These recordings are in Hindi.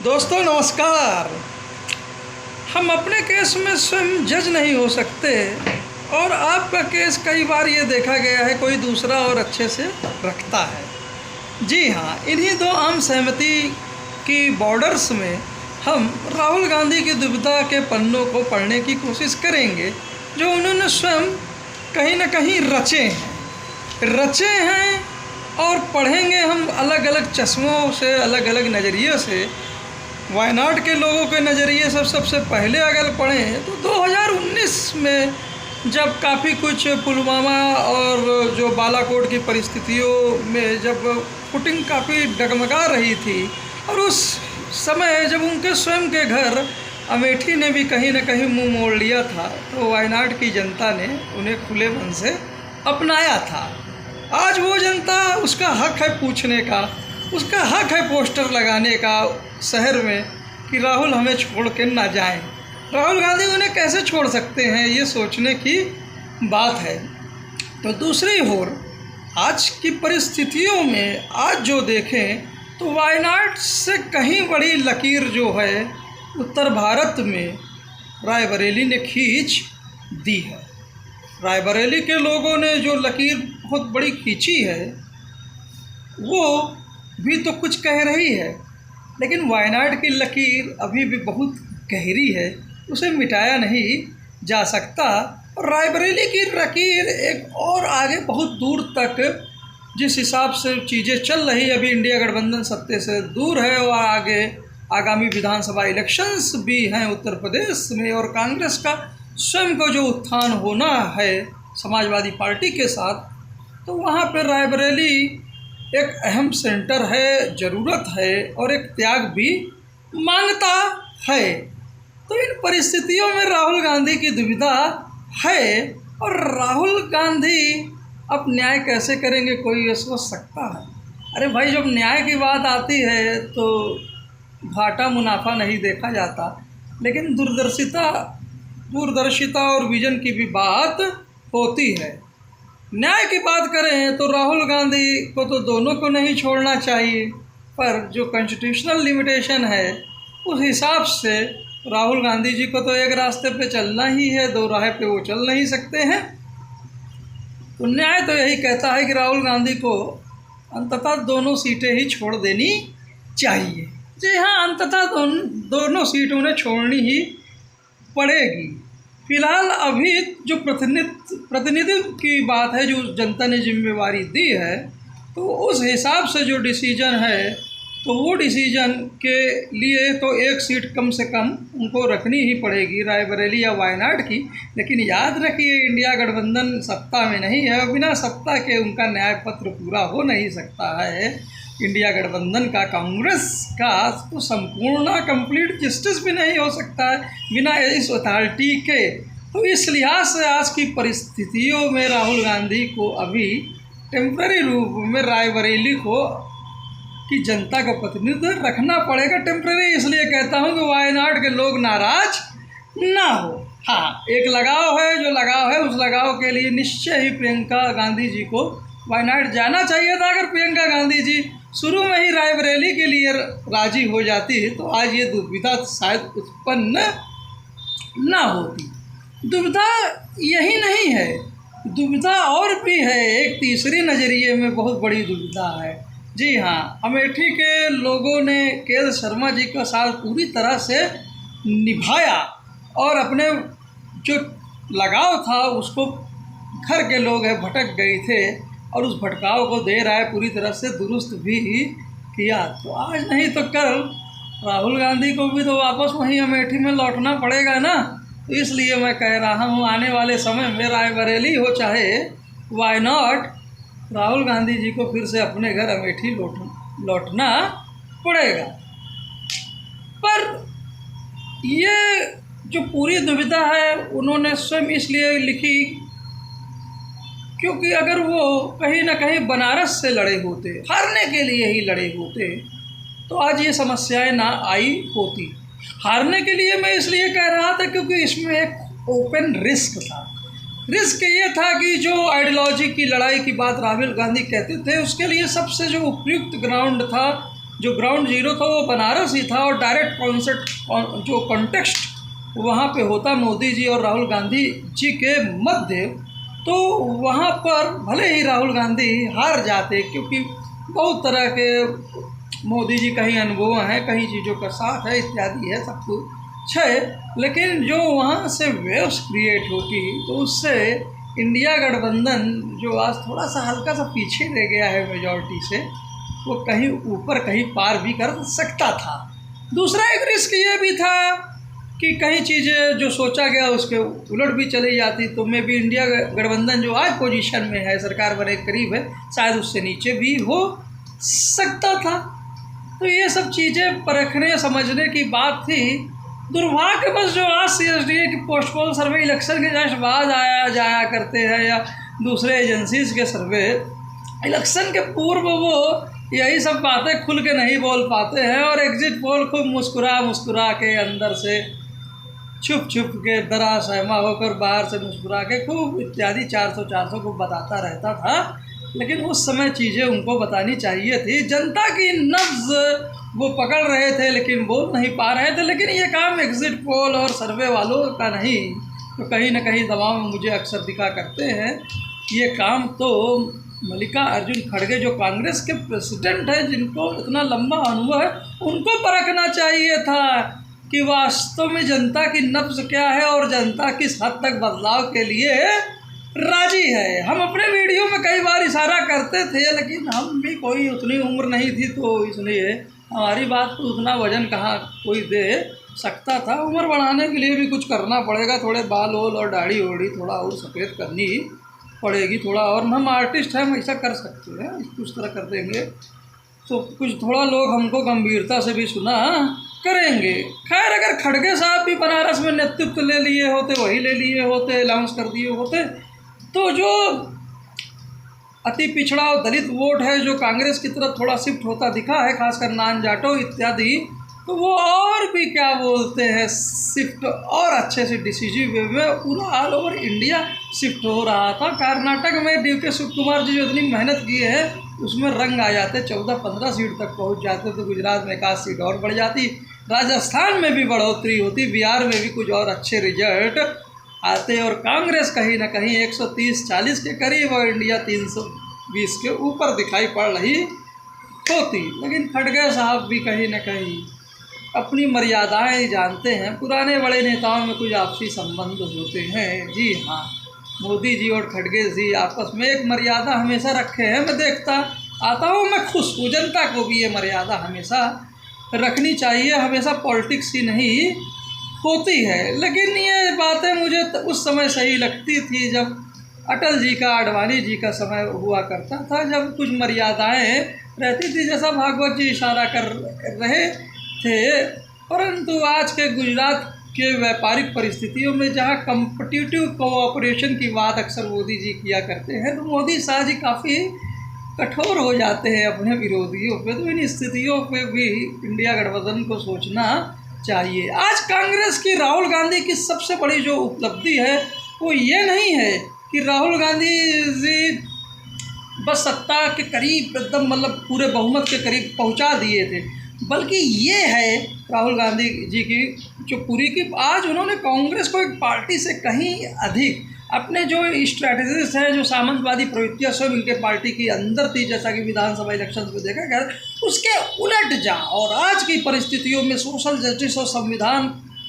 दोस्तों नमस्कार। हम अपने केस में स्वयं जज नहीं हो सकते और आपका केस कई बार ये देखा गया है कोई दूसरा और अच्छे से रखता है। जी हाँ, इन्हीं दो आम सहमति की बॉर्डर्स में हम राहुल गांधी की दुविधा के पन्नों को पढ़ने की कोशिश करेंगे जो उन्होंने स्वयं कहीं न कहीं रचे हैं और पढ़ेंगे हम अलग अलग चश्मों से, अलग अलग नज़रिए से। वायनाड के लोगों के नज़रिए सबसे पहले अगर पढ़ें तो 2019 में जब काफ़ी कुछ पुलवामा और जो बालाकोट की परिस्थितियों में जब फुटिंग काफ़ी डगमगा रही थी और उस समय जब उनके स्वयं के घर अमेठी ने भी कहीं न कहीं मुंह मोड़ लिया था तो वायनाड की जनता ने उन्हें खुले मन से अपनाया था। आज वो जनता, उसका हक है पूछने का, उसका हक है पोस्टर लगाने का शहर में कि राहुल हमें छोड़ के ना जाएं। राहुल गांधी उन्हें कैसे छोड़ सकते हैं, ये सोचने की बात है। तो दूसरी ओर आज की परिस्थितियों में आज जो देखें तो वायनाड से कहीं बड़ी लकीर जो है उत्तर भारत में रायबरेली ने खींच दी है। रायबरेली के लोगों ने जो लकीर बहुत बड़ी खींची है वो भी तो कुछ कह रही है, लेकिन वायनाड की लकीर अभी भी बहुत गहरी है, उसे मिटाया नहीं जा सकता। और रायबरेली की लकीर एक और आगे बहुत दूर तक जिस हिसाब से चीज़ें चल रही, अभी इंडिया गठबंधन सत्ते से दूर है और आगे आगामी विधानसभा इलेक्शंस भी हैं उत्तर प्रदेश में और कांग्रेस का स्वयं को जो उत्थान होना है समाजवादी पार्टी के साथ, तो वहाँ पर रायबरेली एक अहम सेंटर है, ज़रूरत है और एक त्याग भी मांगता है। तो इन परिस्थितियों में राहुल गांधी की दुविधा है और राहुल गांधी अब न्याय कैसे करेंगे कोई ये सोच सकता है। अरे भाई, जब न्याय की बात आती है तो घाटा मुनाफा नहीं देखा जाता, लेकिन दूरदर्शिता और विजन की भी बात होती है। न्याय की बात करें तो राहुल गांधी को तो दोनों को नहीं छोड़ना चाहिए, पर जो कॉन्स्टिट्यूशनल लिमिटेशन है उस हिसाब से राहुल गांधी जी को तो एक रास्ते पे चलना ही है, दो राह पे वो चल नहीं सकते हैं। तो न्याय तो यही कहता है कि राहुल गांधी को अंततः दोनों सीटें ही छोड़ देनी चाहिए। जी हाँ, अंततः दोनों सीट उन्हें छोड़नी ही पड़ेगी। फिलहाल अभी जो प्रतिनिधित्व की बात है, जो जनता ने जिम्मेवारी दी है, तो उस हिसाब से जो डिसीजन है तो वो डिसीजन के लिए तो एक सीट कम से कम उनको रखनी ही पड़ेगी, रायबरेली या वायनाड की। लेकिन याद रखिए, इंडिया गठबंधन सत्ता में नहीं है, बिना सत्ता के उनका न्याय पत्र पूरा हो नहीं सकता है। इंडिया गठबंधन का, कांग्रेस का तो संपूर्ण कंप्लीट जस्टिस भी नहीं हो सकता है बिना इस अथॉरिटी के। तो इस लिहाज से आज की परिस्थितियों में राहुल गांधी को अभी टेम्पररी रूप में रायबरेली को की जनता का प्रतिनिधित्व रखना पड़ेगा। टेम्पररी इसलिए कहता हूँ कि वायनाड के लोग नाराज ना हो। हाँ, एक लगाव है, जो लगाव है उस लगाव के लिए निश्चय ही प्रियंका गांधी जी को वायनाड जाना चाहिए था। अगर प्रियंका गांधी जी शुरू में ही रायबरेली के लिए राजी हो जाती तो आज ये दुविधा शायद उत्पन्न ना होती। दुविधा यही नहीं है, दुविधा और भी है, एक तीसरी नज़रिए में बहुत बड़ी दुविधा है। जी हाँ, अमेठी के लोगों ने के शर्मा जी का साथ पूरी तरह से निभाया और अपने जो लगाव था उसको घर के लोग है भटक गए थे और उस भटकाव को देर आए पूरी तरह से दुरुस्त भी किया। तो आज नहीं तो कल राहुल गांधी को भी तो वापस वहीं अमेठी में लौटना पड़ेगा ना। तो इसलिए मैं कह रहा हूँ आने वाले समय में रायबरेली हो चाहे वायनाड, राहुल गांधी जी को फिर से अपने घर अमेठी लौटना पड़ेगा। पर ये जो पूरी दुविधा है उन्होंने स्वयं इसलिए लिखी क्योंकि अगर वो कहीं ना कहीं बनारस से लड़े होते, हारने के लिए ही लड़े होते, तो आज ये समस्याएं ना आई होती। हारने के लिए मैं इसलिए कह रहा था क्योंकि इसमें एक ओपन रिस्क था। रिस्क ये था कि जो आइडियोलॉजी की लड़ाई की बात राहुल गांधी कहते थे उसके लिए सबसे जो उपयुक्त ग्राउंड था, जो ग्राउंड जीरो था वो बनारस ही था और डायरेक्ट कॉन्सेप्ट जो कॉन्टेक्स्ट वहाँ पे होता मोदी जी और राहुल गांधी जी के मध्य, तो वहाँ पर भले ही राहुल गांधी हार जाते, क्योंकि बहुत तरह के मोदी जी कहीं अनुभव हैं, कहीं चीज़ों का साथ है इत्यादि है, सब कुछ है, लेकिन जो वहाँ से वेव्स क्रिएट होती तो उससे इंडिया गठबंधन जो आज थोड़ा सा हल्का सा पीछे रह गया है मेजॉरिटी से, वो कहीं ऊपर कहीं पार भी कर सकता था। दूसरा एक रिस्क ये भी था कि कई चीज़ें जो सोचा गया उसके उलट भी चली जाती, तो मे भी इंडिया गठबंधन जो आज पोजीशन में है, सरकार बने करीब है, शायद उससे नीचे भी हो सकता था। तो ये सब चीज़ें परखने समझने की बात थी। दुर्भाग्य बस जो आज CSDA की पोस्टपोल सर्वे इलेक्शन के जस्ट बाद आया जाया करते हैं या दूसरे एजेंसीज के सर्वे, इलेक्शन के पूर्व वो यही सब बातें खुल के नहीं बोल पाते हैं और एग्जिट पोल खूब मुस्कुरा के अंदर से छुप के डरा सहमा होकर बाहर से मुस्कुरा के खूब इत्यादि 400 को बताता रहता था। लेकिन उस समय चीज़ें उनको बतानी चाहिए थी, जनता की नब्ज़ वो पकड़ रहे थे लेकिन बोल नहीं पा रहे थे। लेकिन ये काम एग्जिट पोल और सर्वे वालों का नहीं, तो कहीं ना कहीं दबाव में मुझे अक्सर दिखा करते हैं। ये काम तो मल्लिकार्जुन खड़गे जो कांग्रेस के प्रेसिडेंट हैं, जिनको इतना लंबा अनुभव है, उनको परखना चाहिए था कि वास्तव में जनता की नब्ज़ क्या है और जनता किस हद तक बदलाव के लिए राजी है। हम अपने वीडियो में कई बार इशारा करते थे, लेकिन हम भी कोई उतनी उम्र नहीं थी, तो इसलिए हमारी बात को उतना वजन कहाँ कोई दे सकता था। उम्र बढ़ाने के लिए भी कुछ करना पड़ेगा, थोड़े बाल वोल और दाढ़ी ओढ़ी थोड़ा और सफ़ेद करनी पड़ेगी थोड़ा, और हम आर्टिस्ट हैं, हम ऐसा कर सकते हैं, कुछ तरह कर देंगे तो कुछ थोड़ा लोग हमको गंभीरता से भी सुना करेंगे। खैर, अगर खड़गे साहब भी बनारस में नेतृत्व ले लिए होते, वही ले लिए होते, अनाउंस कर दिए होते, तो जो अति पिछड़ा और दलित वोट है जो कांग्रेस की तरफ थोड़ा शिफ्ट होता दिखा है, खासकर नान जाटो इत्यादि, तो वो और भी क्या बोलते हैं शिफ्ट और अच्छे से डिसीजिव वे में पूरा ऑल ओवर इंडिया शिफ्ट हो रहा था। कर्नाटक में DK शिवकुमार जी जो इतनी मेहनत की है उसमें रंग आ जाते, 14-15 सीट तक पहुंच जाते, तो गुजरात में 1 सीट और बढ़ जाती, राजस्थान में भी बढ़ोतरी होती, बिहार में भी कुछ और अच्छे रिजल्ट आते और कांग्रेस कहीं ना कहीं 130-40 के करीब और इंडिया 320 के ऊपर दिखाई पड़ रही होती। लेकिन खड़गे साहब भी कहीं ना कहीं अपनी मर्यादाएं जानते हैं। पुराने बड़े नेताओं में कुछ आपसी संबंध होते हैं। जी हाँ, मोदी जी और खड़गे जी आपस में एक मर्यादा हमेशा रखे हैं। मैं देखता आता हूँ, मैं खुश हूँ। जनता को भी ये मर्यादा हमेशा रखनी चाहिए, हमेशा पॉलिटिक्स ही नहीं होती है। लेकिन ये बातें मुझे उस समय सही लगती थी जब अटल जी का, आडवाणी जी का समय हुआ करता था, जब कुछ मर्यादाएं रहती थी, जैसा भागवत जी इशारा कर रहे थे। परंतु आज के गुजरात के व्यापारिक परिस्थितियों में जहां कम्पिटिटिव कोऑपरेशन की बात अक्सर मोदी जी किया करते हैं, तो मोदी शाह जी काफ़ी कठोर हो जाते हैं अपने विरोधियों पे। तो इन स्थितियों पे भी इंडिया गठबंधन को सोचना चाहिए। आज कांग्रेस की राहुल गांधी की सबसे बड़ी जो उपलब्धि है वो ये नहीं है कि राहुल गांधी जी बस सत्ता के करीब एकदम मतलब पूरे बहुमत के करीब पहुंचा दिए थे, बल्कि ये है राहुल गांधी जी की जो पूरी की आज उन्होंने कांग्रेस को एक पार्टी से कहीं अधिक अपने जो स्ट्रैटेजीज हैं, जो सामंतवादी प्रवृत्तियाँ सब इनके पार्टी की अंदर थी, जैसा कि विधानसभा इलेक्शन में देखा गया, उसके उलट जा और आज की परिस्थितियों में सोशल जस्टिस और संविधान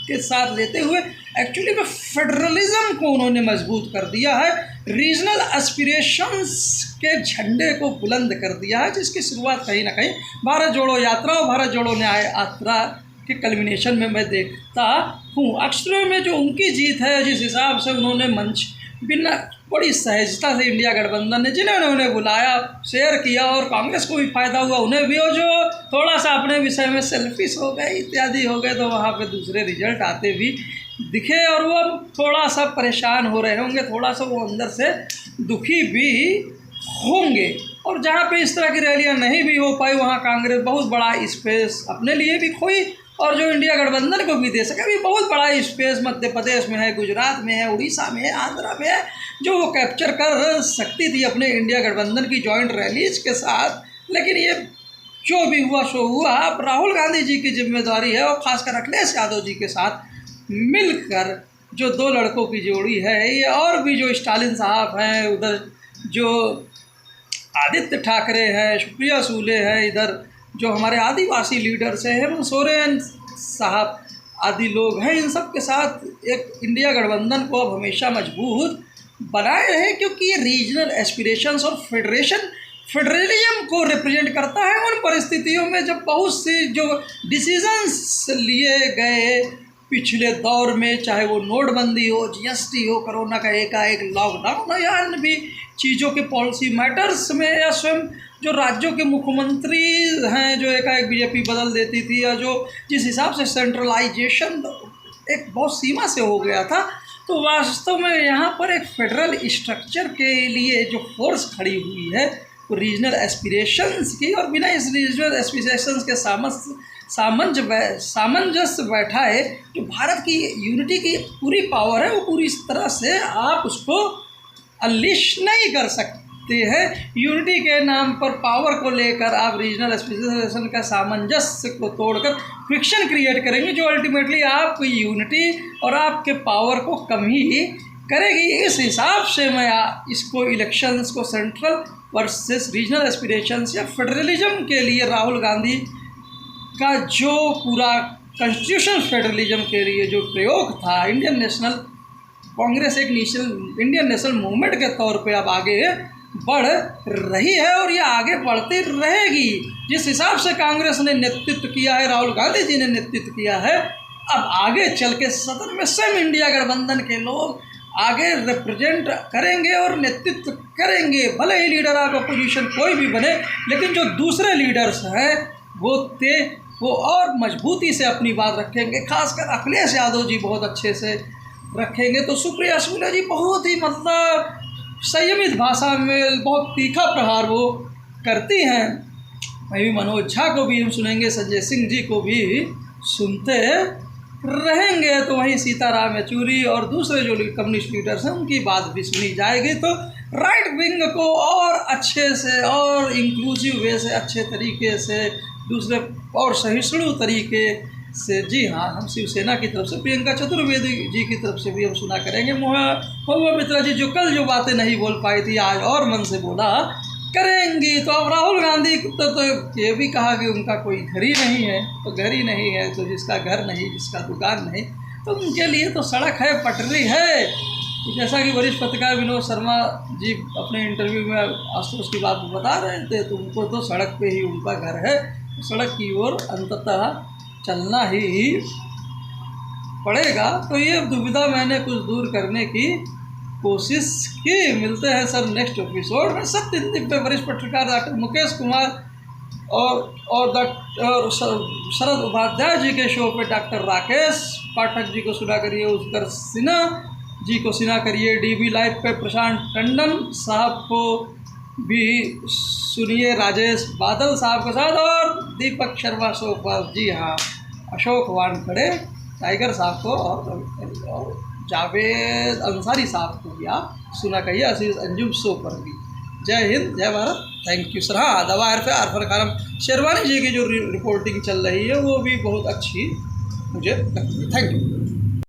के साथ लेते हुए एक्चुअली में फेडरलिज्म को उन्होंने मजबूत कर दिया है, रीजनल एस्पिरेशंस के झंडे को बुलंद कर दिया है, जिसकी शुरुआत कहीं ना कहीं भारत जोड़ो यात्रा और भारत जोड़ो न्याय यात्रा के कल्मिनेशन में मैं देखता हूँ। अक्षरों में जो उनकी जीत है, जिस हिसाब से उन्होंने मंच बिना बड़ी सहजता से इंडिया गठबंधन ने जिन्होंने उन्हें बुलाया, शेयर किया और कांग्रेस को भी फायदा हुआ, उन्हें भी, और जो थोड़ा सा अपने विषय में सेल्फिश हो गए इत्यादि हो गए, तो वहाँ पे दूसरे रिजल्ट आते भी दिखे और वो थोड़ा सा परेशान हो रहे होंगे, थोड़ा सा वो अंदर से दुखी भी होंगे। और जहाँ पे इस तरह की रैलियाँ नहीं भी हो पाई, वहाँ कांग्रेस बहुत बड़ा स्पेस अपने लिए भी खोई और जो इंडिया गठबंधन को भी दे सके। अभी बहुत बड़ा स्पेस मध्य प्रदेश में है, गुजरात में है, उड़ीसा में है, आंध्रा में है, जो वो कैप्चर कर सकती थी अपने इंडिया गठबंधन की जॉइंट रैलीज के साथ। लेकिन ये जो भी हुआ सो हुआ। अब राहुल गांधी जी की जिम्मेदारी है, और खासकर अखिलेश यादव जी के साथ मिलकर जो दो लड़कों की जोड़ी है, ये और भी जो स्टालिन साहब हैं, उधर जो आदित्य ठाकरे हैं, सुप्रिया सूले हैं, इधर जो हमारे आदिवासी लीडर्स हैं, हेमंत सोरेन साहब आदि लोग हैं, इन सब के साथ एक इंडिया गठबंधन को अब हमेशा मजबूत बनाए रहे, क्योंकि ये रीजनल एस्पिरेशंस और फेडरलिज्म को रिप्रेजेंट करता है उन परिस्थितियों में जब बहुत सी जो डिसीजंस लिए गए पिछले दौर में, चाहे वो नोटबंदी हो, जीएसटी हो, कोरोना का एकाएक लॉकडाउन हो, या अन्य भी चीज़ों के पॉलिसी मैटर्स में, या स्वयं जो राज्यों के मुख्यमंत्री हैं जो एकाएक बीजेपी बदल देती थी, या जो जिस हिसाब से सेंट्रलाइजेशन एक बहुत सीमा से हो गया था, तो वास्तव में यहाँ पर एक फेडरल स्ट्रक्चर के लिए जो फोर्स खड़ी हुई है वो रीजनल एस्पिरेशंस की, और बिना इस रीजनल एस्पिरेशंस के सामंजस्य बैठा है, जो भारत की यूनिटी की पूरी पावर है वो पूरी तरह से आप उसको अनलिश नहीं कर सकते हैं। यूनिटी के नाम पर पावर को लेकर आप रीजनल एस्पिरेशन का सामंजस्य को तोड़कर फ्रिक्शन क्रिएट करेंगे, जो अल्टीमेटली आपकी यूनिटी और आपके पावर को कम ही करेगी। इस हिसाब से मैं इसको इलेक्शंस को सेंट्रल वर्सेस रीजनल एस्पिरेशंस या फेडरलिज्म के लिए राहुल गांधी का जो पूरा कॉन्स्टिट्यूशनल फेडरलिज्म के लिए जो प्रयोग था, इंडियन नेशनल कांग्रेस एक इंडियन नेशनल मूवमेंट के तौर पे अब आगे बढ़ रही है, और ये आगे बढ़ती रहेगी। जिस हिसाब से कांग्रेस ने नेतृत्व किया है, राहुल गांधी जी ने नेतृत्व किया है, अब आगे चल के सदन में स्वयं इंडिया गठबंधन के लोग आगे रिप्रेजेंट करेंगे और नेतृत्व करेंगे। भले ही लीडर ऑफ अपोजिशन कोई भी बने, लेकिन जो दूसरे लीडर्स हैं वो और मजबूती से अपनी बात रखेंगे। खासकर अखिलेश यादव जी बहुत अच्छे से रखेंगे, तो सुप्रिया सूले जी बहुत ही मतलब संयमित भाषा में बहुत तीखा प्रहार वो करती हैं। वहीं मनोज झा को भी हम सुनेंगे, संजय सिंह जी को भी सुनते रहेंगे। तो वहीं सीताराम येचुरी और दूसरे जो कम्युनिस्ट लीडर्स हैं उनकी बात भी सुनी जाएगी। तो राइट विंग को और अच्छे से और इंक्लूसिव वे से, अच्छे तरीके से, दूसरे और सहिष्णु तरीके से, जी हाँ, हम शिवसेना की तरफ से प्रियंका चतुर्वेदी जी की तरफ से भी हम सुना करेंगे। महुआ मित्रा जी जो कल जो बातें नहीं बोल पाई थी, आज और मन से बोला करेंगी। तो अब राहुल गांधी तो ये भी कहा कि उनका कोई घर ही नहीं है, तो घर ही नहीं है तो जिसका घर नहीं, जिसका दुकान नहीं, तो उनके लिए तो सड़क है, पटरी है। जैसा कि वरिष्ठ पत्रकार विनोद शर्मा जी अपने इंटरव्यू में आशुतोष की बात बता रहे थे, तो उनको तो सड़क पे ही उनका घर है, सड़क की ओर अंततः चलना ही पड़ेगा। तो ये दुविधा मैंने कुछ दूर करने की कोशिश की। मिलते हैं सर नेक्स्ट एपिसोड में। सत्य हिंदी पे वरिष्ठ पत्रकार डॉक्टर मुकेश कुमार और शरद उपाध्याय जी के शो पे डॉक्टर राकेश पाठक जी को सुना करिए, उत्कर्ष सिन्हा जी को सुना करिए। डीबी लाइव पे प्रशांत टंडन साहब को भी सुनिए, राजेश बादल साहब के साथ, और दीपक शर्मा शो पर, जी हाँ, अशोक वानखड़े टाइगर साहब को और जावेद अंसारी साहब को भी आप सुना कहिए, अजीज अंजुम शो पर भी। जय हिंद, जय भारत, थैंक यू सर। हाँ, दवा आरफर खानम शेरवानी जी की जो रिपोर्टिंग चल रही है वो भी बहुत अच्छी मुझे लगती है। Thank you.